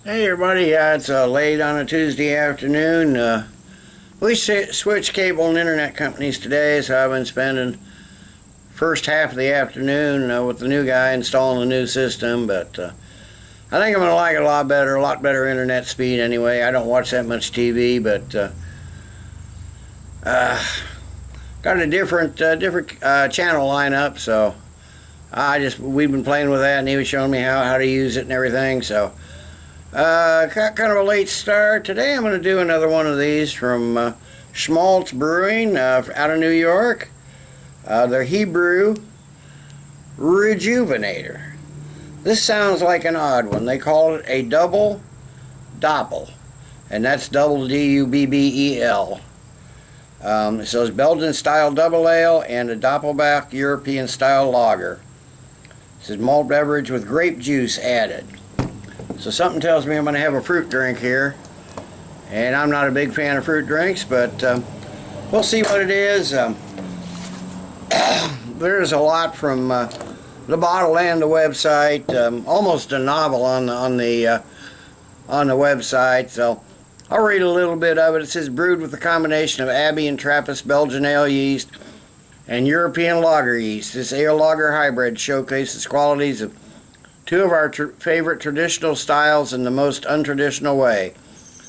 Hey everybody, it's late on a Tuesday afternoon. We switched cable and internet companies today, so I've been spending first half of the afternoon with the new guy installing the new system, but I think I'm going to like it a lot better internet speed anyway. I don't watch that much TV, but got a different channel lineup, so we've been playing with that, and he was showing me how to use it and everything, so kind of a late start. Today I'm going to do another one of these from Shmaltz Brewing out of New York. Their Hebrew Rejewvenator. This sounds like an odd one. They call it a Dubbel Doppel, and that's double D-U-B-B-E-L. So it's Belgian style double ale and a Doppelbock European style lager. This is malt beverage with grape juice added. So something tells me I'm going to have a fruit drink here, and I'm not a big fan of fruit drinks, but we'll see what it is. There's a lot from the bottle and the website, almost a novel on the website. So I'll read a little bit of it. It says brewed with a combination of Abbey and Trappist Belgian Ale yeast and European lager yeast. This ale lager hybrid showcases qualities of two of our favorite traditional styles in the most untraditional way,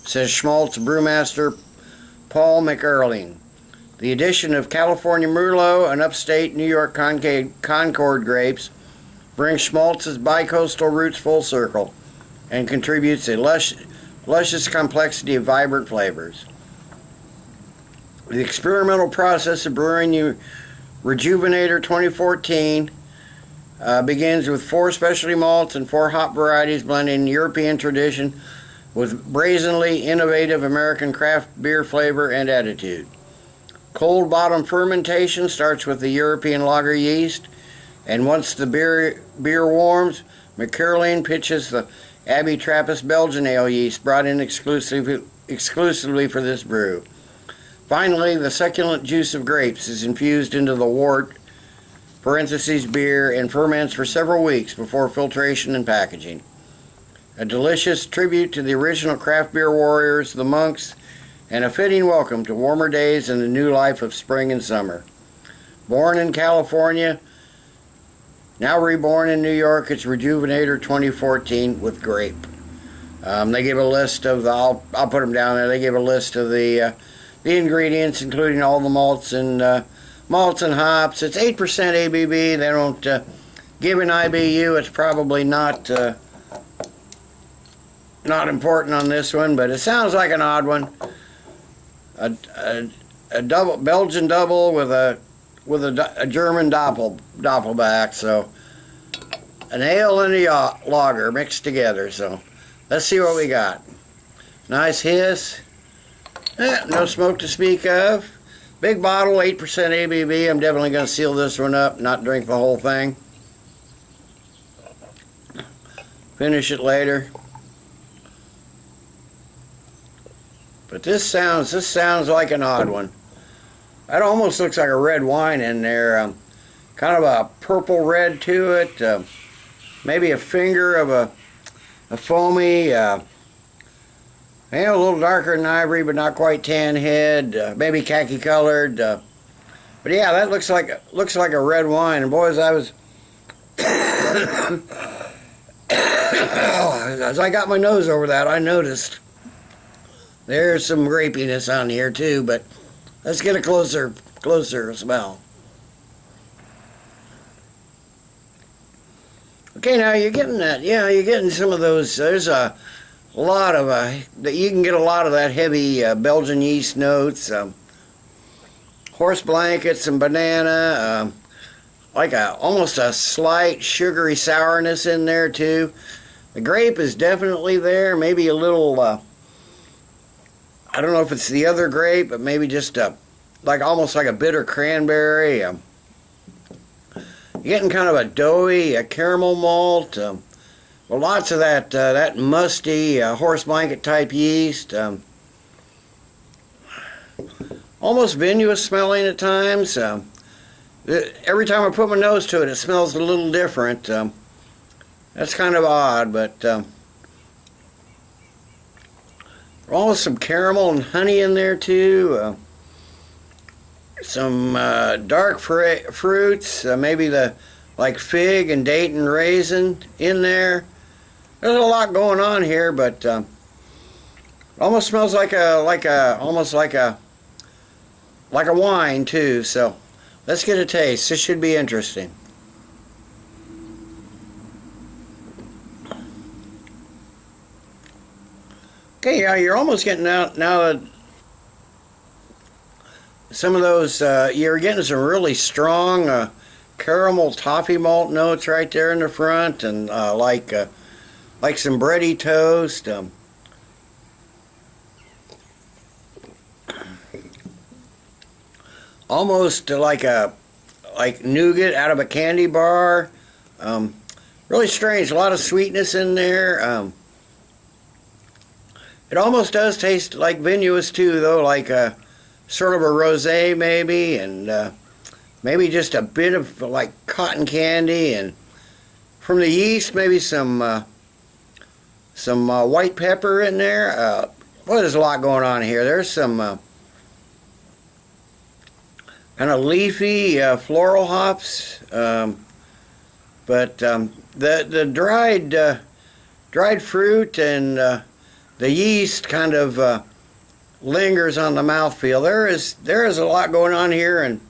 says Shmaltz Brewmaster Paul McErlean. The addition of California Merlot and Upstate New York Concord grapes brings Shmaltz's bicoastal roots full circle and contributes a luscious complexity of vibrant flavors. The experimental process of brewing Rejewvenator 2014 begins with 4 specialty malts and 4 hop varieties blending European tradition with brazenly innovative American craft beer flavor and attitude. Cold bottom fermentation starts with the European lager yeast, and once the beer warms, McErlean pitches the Abbey and Trappist Belgian Ale yeast brought in exclusively for this brew. Finally, the succulent juice of grapes is infused into the wort beer and ferments for several weeks before filtration and packaging. A delicious tribute to the original craft beer warriors, the monks, and a fitting welcome to warmer days and the new life of spring and summer. Born in California, now reborn in New York, it's Rejewvenator 2014 with grape. They give a list of the, I'll put them down there, they give a list of the ingredients, including all the malts and hops. It's 8% ABV. They don't give an IBU. It's probably not important on this one, but it sounds like an odd one. A Belgian double with a German doppelbock. So an ale and a lager mixed together. So let's see what we got. Nice hiss. No smoke to speak of. Big bottle, 8% ABV. I'm definitely going to seal this one up, not drink the whole thing. Finish it later. But this sounds like an odd one. That almost looks like a red wine in there. Kind of a purple red to it. Maybe a finger of a foamy. A little darker than ivory, but not quite tan head. Maybe khaki colored. But yeah, that looks like a red wine. And boys, as I got my nose over that, I noticed there's some grapiness on here too. But let's get a closer smell. Okay, now you're getting that. Yeah, you're getting some of those. There's a lot of you can get a lot of that heavy Belgian yeast notes, horse blankets and banana, like almost a slight sugary sourness in there too. The grape is definitely there. Maybe a little I don't know if it's the other grape, but maybe just almost like a bitter cranberry. You're getting kind of a doughy, a caramel malt. Well, lots of that musty horse blanket type yeast, almost vinous smelling at times. Every time I put my nose to it, it smells a little different. That's kind of odd, but Almost some caramel and honey in there too. Some dark fruits, maybe like fig and date and raisin in there. There's a lot going on here, but almost smells like a wine too. So let's get a taste. This should be interesting. Okay, yeah, you're almost getting out now. Some of those, you're getting some really strong caramel toffee malt notes right there in the front, and like some bready toast. Almost like nougat out of a candy bar. Really strange. A lot of sweetness in there. It almost does taste like vinous too, though, like a sort of a rosé maybe, and maybe just a bit of like cotton candy, and from the yeast maybe some white pepper in there. Well, there's a lot going on here. There's some kind of leafy floral hops, but the dried fruit and the yeast kind of lingers on the mouthfeel. There is a lot going on here, and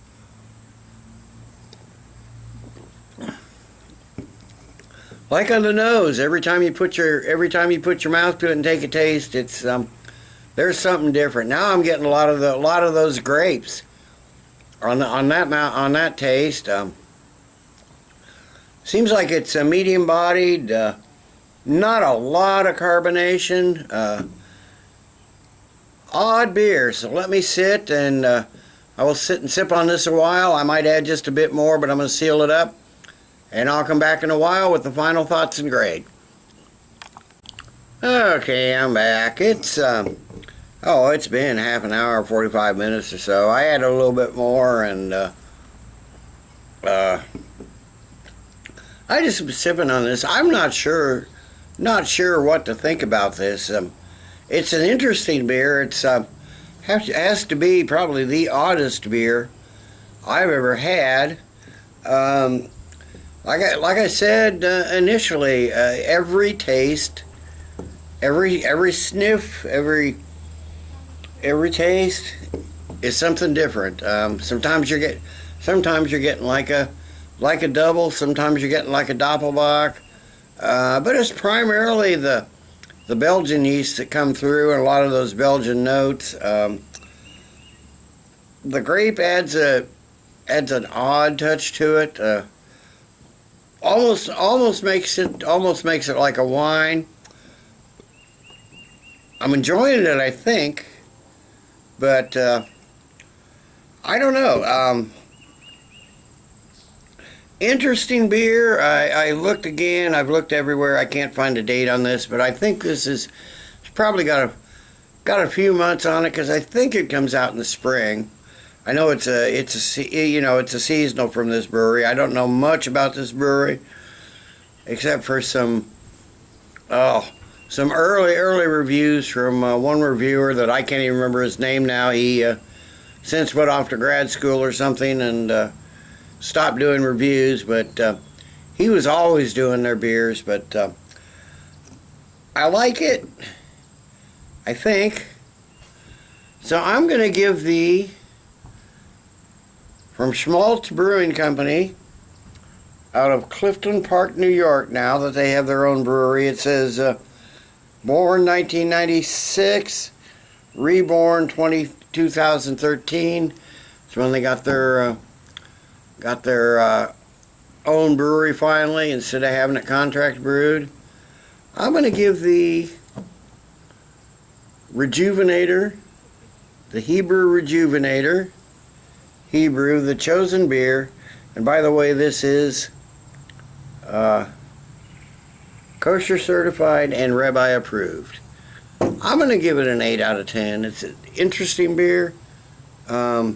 like on the nose, every time you put your mouth to it and take a taste, it's there's something different. Now I'm getting a lot of those grapes on that taste. Seems like it's a medium bodied. Not a lot of carbonation. Odd beer. So let me sit, and I will sit and sip on this a while. I might add just a bit more, but I'm going to seal it up, and I'll come back in a while with the final thoughts and grade. Okay, I'm back. It's it's been half an hour, 45 minutes or so. I added a little bit more, and I just been sipping on this. I'm not sure what to think about this. It's an interesting beer. It's has to be probably the oddest beer I've ever had. Like I said initially, every taste, every sniff, every taste is something different. Sometimes you're getting like a double. Sometimes you're getting like a doppelbock. But it's primarily the Belgian yeast that come through, and a lot of those Belgian notes. The grape adds an odd touch to it. Almost makes it like a wine. I'm enjoying it, I think, but I don't know. Interesting beer. I looked again. I've looked everywhere. I can't find a date on this, but I think it's probably got a few months on it, because I think it comes out in the spring. I know it's a seasonal from this brewery. I don't know much about this brewery except for some early reviews from one reviewer that I can't even remember his name now. He since went off to grad school or something and stopped doing reviews, but he was always doing their beers. But I like it, I think. So I'm going to give from Shmaltz Brewing Company out of Clifton Park, New York, now that they have their own brewery. It says born 1996, reborn 2013. It's when they got their own brewery finally, instead of having it contract brewed. I'm going to give the Rejewvenator, the Hebrew Rejewvenator, Hebrew, the chosen beer. And by the way, this is kosher certified and rabbi approved. I'm going to give it an 8 out of 10. It's an interesting beer. You're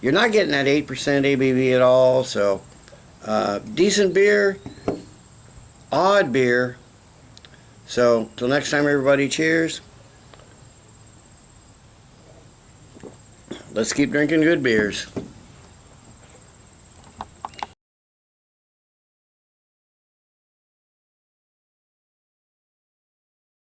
not getting that 8% ABV at all, so decent beer, odd beer. So till next time, everybody, cheers. let's keep drinking good beers.